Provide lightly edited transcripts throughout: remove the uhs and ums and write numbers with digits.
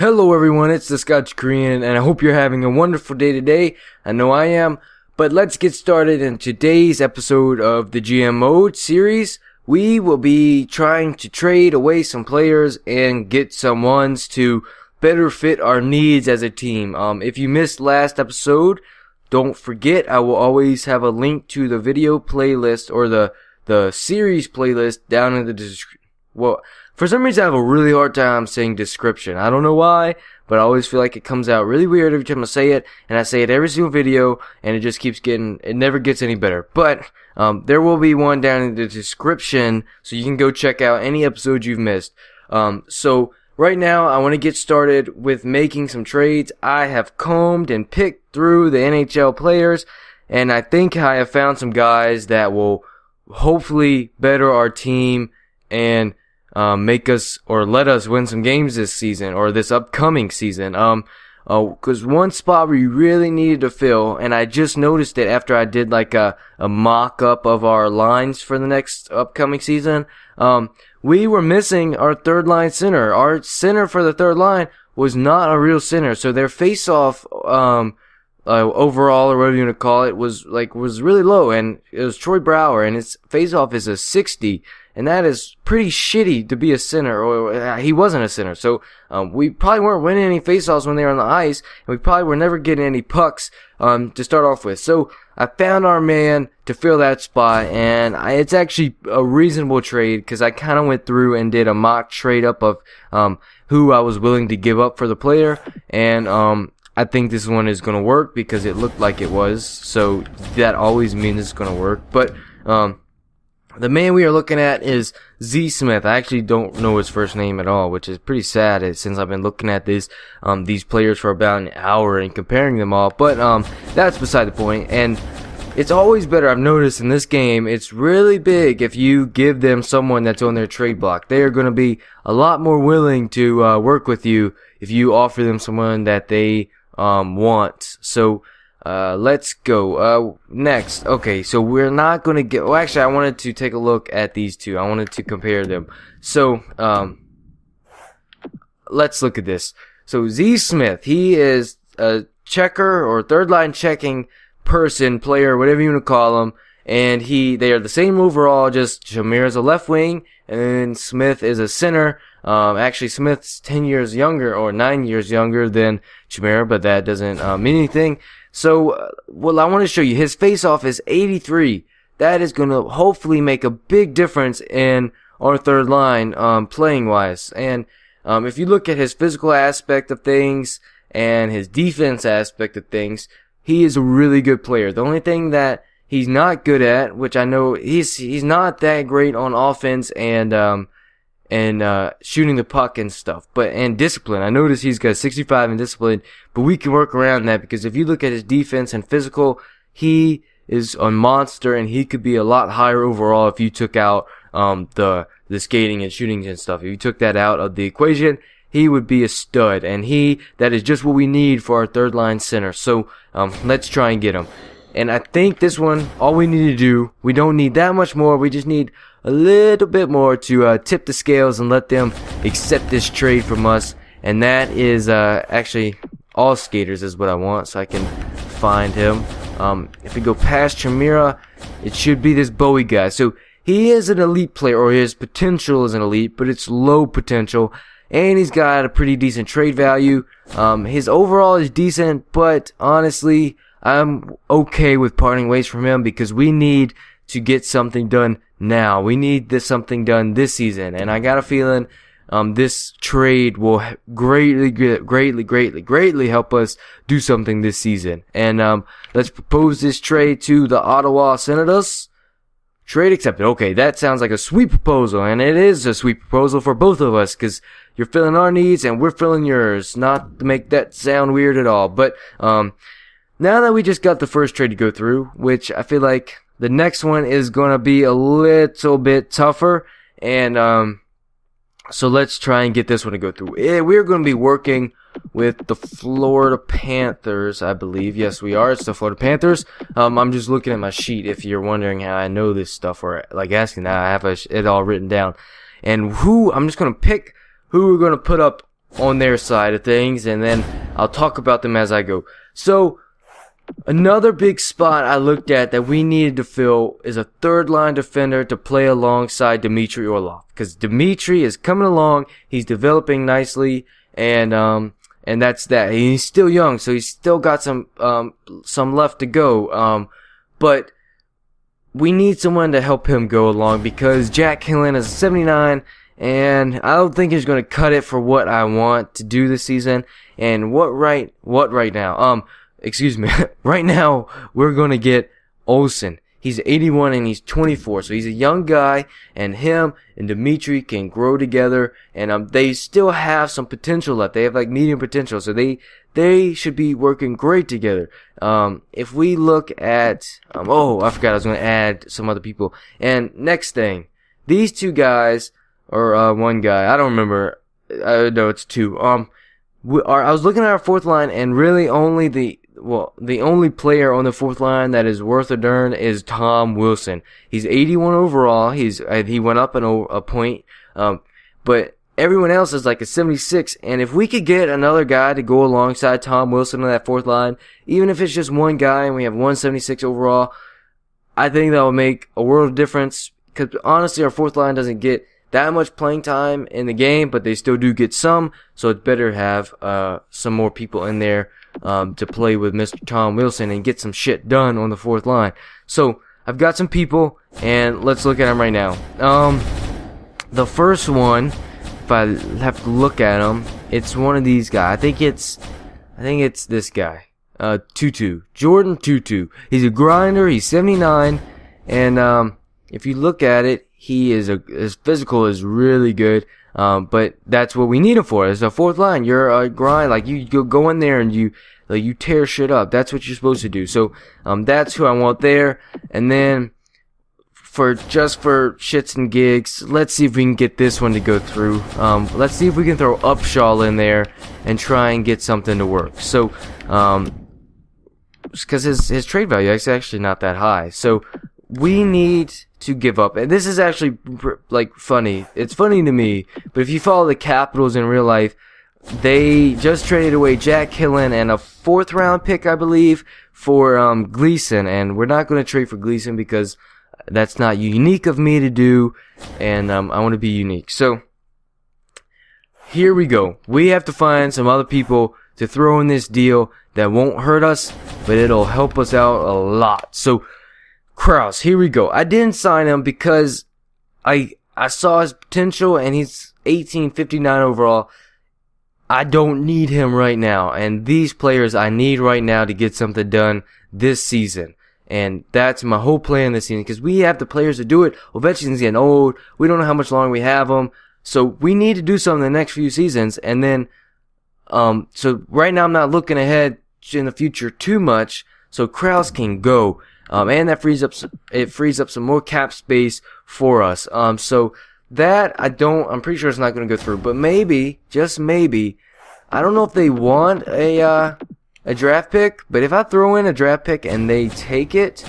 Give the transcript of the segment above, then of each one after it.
Hello everyone, it's the Scotch Korean, and I hope you're having a wonderful day today. I know I am. But let's get started in today's episode of the GM Mode series. We will be trying to trade away some players and get some ones to better fit our needs as a team. If you missed last episode, don't forget I will always have a link to the video playlist or the series playlist down in the description. Well, for some reason I have a really hard time saying description. I don't know why, but I always feel like it comes out really weird every time I say it, and I say it every single video, and it just keeps it never gets any better. But, there will be one down in the description, so you can go check out any episodes you've missed. So, right now, I want to get started with making some trades. I have combed and picked through the NHL players, and I think I have found some guys that will hopefully better our team and make us or let us win some games this season or this upcoming season. Cause one spot we really needed to fill, and I just noticed it after I did like a mock-up of our lines for the next upcoming season. We were missing our third line center. Our center for the third line was not a real center, so their face-off, overall, or whatever you want to call it, was really low, and it was Troy Brouwer, and his face-off is a 60. And that is pretty shitty to be a center, or he wasn't a center. So, we probably weren't winning any faceoffs when they were on the ice, and we probably were never getting any pucks, to start off with. So, I found our man to fill that spot, and it's actually a reasonable trade, cause I kinda went through and did a mock trade up of, who I was willing to give up for the player, and, I think this one is gonna work because it looked like it was, so that always means it's gonna work. But, the man we are looking at is Z Smith. I actually don't know his first name at all, which is pretty sad since I've been looking at these players for about an hour and comparing them all. But, that's beside the point. And it's always better, I've noticed in this game, it's really big if you give them someone that's on their trade block. They are going to be a lot more willing to, work with you if you offer them someone that they, want. So, let's go. Next. Okay, so we're not gonna get, well, actually, I wanted to take a look at these two. I wanted to compare them. So, let's look at this. So, Z Smith, he is a checker or third line checking player, whatever you want to call him. And they are the same overall, just Shamir is a left wing, and Smith is a center. Actually, Smith's 10 years younger, or 9 years younger than Shamir, but that doesn't, mean anything. So, well, I want to show you, his face-off is 83. That is going to hopefully make a big difference in our third line, playing-wise. And, if you look at his physical aspect of things and his defense aspect of things, he is a really good player. The only thing that he's not good at, which I know he's not that great on offense and shooting the puck and stuff, and discipline. I noticed he's got 65 in discipline, but we can work around that because if you look at his defense and physical, he is a monster and he could be a lot higher overall if you took out, the skating and shooting and stuff. If you took that out of the equation, he would be a stud, and that is just what we need for our third line center. So, let's try and get him. And I think this one, all we need to do, we don't need that much more, we just need a little bit more to tip the scales and let them accept this trade from us. And that is actually all skaters is what I want, so I can find him. If we go past Chimera, it should be this Bowie guy. So he is an elite player, or his potential is an elite, but it's low potential. And he's got a pretty decent trade value. His overall is decent, but honestly, I'm okay with parting ways from him because we need to get something done now. We need something done this season, and I got a feeling this trade will greatly help us do something this season. And let's propose this trade to the Ottawa Senators. Trade accepted. Okay, that sounds like a sweet proposal, and it is a sweet proposal for both of us because you're filling our needs and we're filling yours. Not to make that sound weird at all, but now that we just got the first trade to go through, which I feel like the next one is going to be a little bit tougher, and so let's try and get this one to go through. We're going to be working with the Florida Panthers, I believe. Yes, we are. It's the Florida Panthers. I'm just looking at my sheet if you're wondering how I know this stuff or like asking that. I have it all written down. And I'm just going to pick who we're going to put up on their side of things, and then I'll talk about them as I go. So, another big spot I looked at that we needed to fill is a third line defender to play alongside Dmitry Orlov. Because Dmitry is coming along, he's developing nicely, and that's that. He's still young, so he's still got some left to go. But we need someone to help him go along because Jack Hillen is a 79, and I don't think he's going to cut it for what I want to do this season. And what right now? Excuse me. Right now, we're going to get Olsen. He's 81 and he's 24, so he's a young guy, and him and Dmitry can grow together, and they still have some potential left. They have like medium potential, so they should be working great together. If we look at, I forgot I was going to add some other people. And next thing, these two guys, or one guy, I don't remember. No, it's two. I was looking at our fourth line, and really the only player on the fourth line that is worth a darn is Tom Wilson. He's 81 overall. He went up a point. But everyone else is like a 76. And if we could get another guy to go alongside Tom Wilson on that fourth line, even if it's just one guy and we have 176 overall, I think that will make a world of difference. Because honestly, our fourth line doesn't get that much playing time in the game, but they still do get some. So it's better to have some more people in there to play with Mr. Tom Wilson and get some shit done on the fourth line. So I've got some people, and let's look at them right now. The first one, if I have to look at him, it's one of these guys. I think it's this guy, Tutu, Jordan Tutu. He's a grinder. He's 79, and if you look at it, his physical is really good. But that's what we need him for. As a fourth line, you're a grind, like you go in there and you tear shit up. That's what you're supposed to do. So, that's who I want there. And then, for shits and gigs, let's see if we can get this one to go through. Let's see if we can throw Upshaw in there and try and get something to work. So, cause his trade value is actually not that high. So, we need to give up. And this is actually, like, funny. It's funny to me, but if you follow the Capitals in real life, they just traded away Jack Hillen and a 4th round pick, I believe, for Gleason. And we're not going to trade for Gleason because that's not unique of me to do, and I want to be unique. So, here we go. We have to find some other people to throw in this deal that won't hurt us, but it'll help us out a lot. So, Krause, here we go. I didn't sign him because I saw his potential, and he's 1859 overall. I don't need him right now, and these players I need right now to get something done this season. And that's my whole plan this season, because we have the players to do it. Ovechkin's getting old. We don't know how much longer we have him. So we need to do something the next few seasons. And then, so right now I'm not looking ahead in the future too much, so Krause can go. And that frees up some more cap space for us. So that I'm pretty sure it's not going to go through, but maybe, just maybe, I don't know if they want a draft pick, but if I throw in a draft pick and they take it,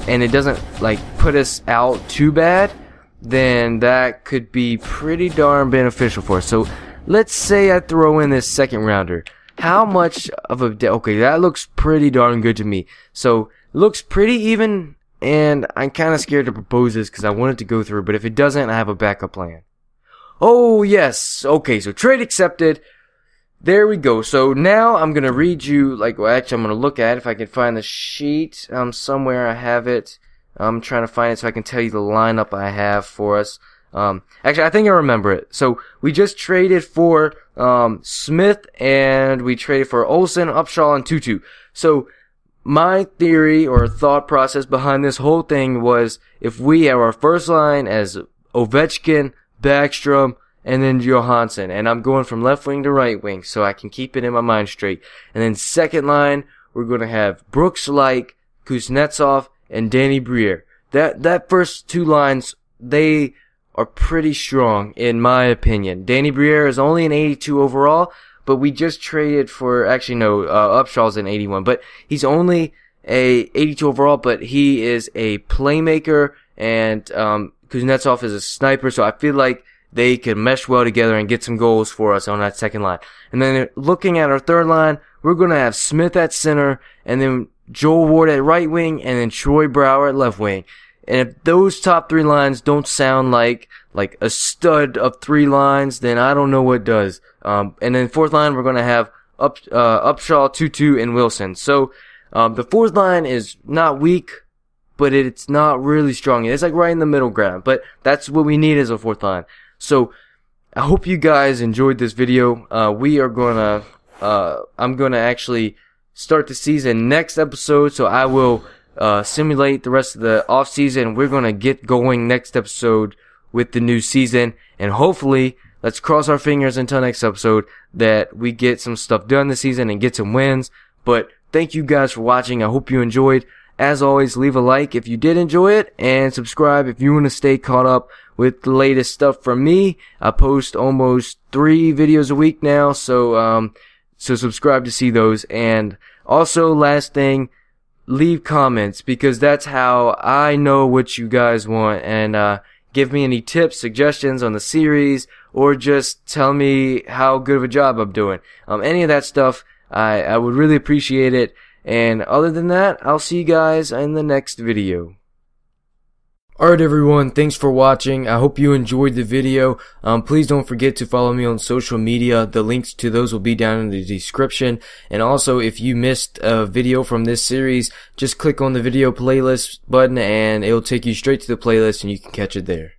and it doesn't, like, put us out too bad, then that could be pretty darn beneficial for us. So let's say I throw in this 2nd rounder. How much of okay, that looks pretty darn good to me. So, looks pretty even, and I'm kind of scared to propose this because I want it to go through, but if it doesn't, I have a backup plan. Oh, yes. Okay, so trade accepted. There we go. So now I'm going to read you, actually I'm going to look at it if I can find the sheet. Somewhere I have it. I'm trying to find it so I can tell you the lineup I have for us. Actually, I think I remember it. So we just traded for Smith, and we traded for Olsen, Upshaw, and Tutu. So my theory or thought process behind this whole thing was if we have our first line as Ovechkin, Backstrom, and then Johansson, and I'm going from left wing to right wing so I can keep it in my mind straight. And then second line, we're going to have Brooks Laich, Kuznetsov, and Danny Briere. That first two lines, they are pretty strong in my opinion. Danny Briere is only an 82 overall, but we just traded for, Upshaw's an 81, but he's only a 82 overall, but he is a playmaker, and Kuznetsov is a sniper, so I feel like they can mesh well together and get some goals for us on that second line. And then looking at our third line, we're going to have Smith at center, and then Joel Ward at right wing, and then Troy Brouwer at left wing. And if those top three lines don't sound like a stud of three lines, then I don't know what does. And then fourth line, we're going to have Upshaw, Tutu, and Wilson. So, the fourth line is not weak, but it's not really strong. It's like right in the middle ground, but that's what we need as a fourth line. So, I hope you guys enjoyed this video. I'm gonna actually start the season next episode, so I will simulate the rest of the off season. We're gonna get going next episode with the new season, and hopefully, let's cross our fingers until next episode that we get some stuff done this season and get some wins. But thank you guys for watching. I hope you enjoyed. As always, leave a like if you did enjoy it, and subscribe if you want to stay caught up with the latest stuff from me. I post almost 3 videos a week now, so subscribe to see those. And also, last thing, leave comments, because that's how I know what you guys want, and give me any tips, suggestions on the series, or just tell me how good of a job I'm doing. Any of that stuff, I would really appreciate it. And other than that, I'll see you guys in the next video. Alright everyone, thanks for watching. I hope you enjoyed the video. Please don't forget to follow me on social media. The links to those will be down in the description. And also, if you missed a video from this series, just click on the video playlist button and it'll take you straight to the playlist and you can catch it there.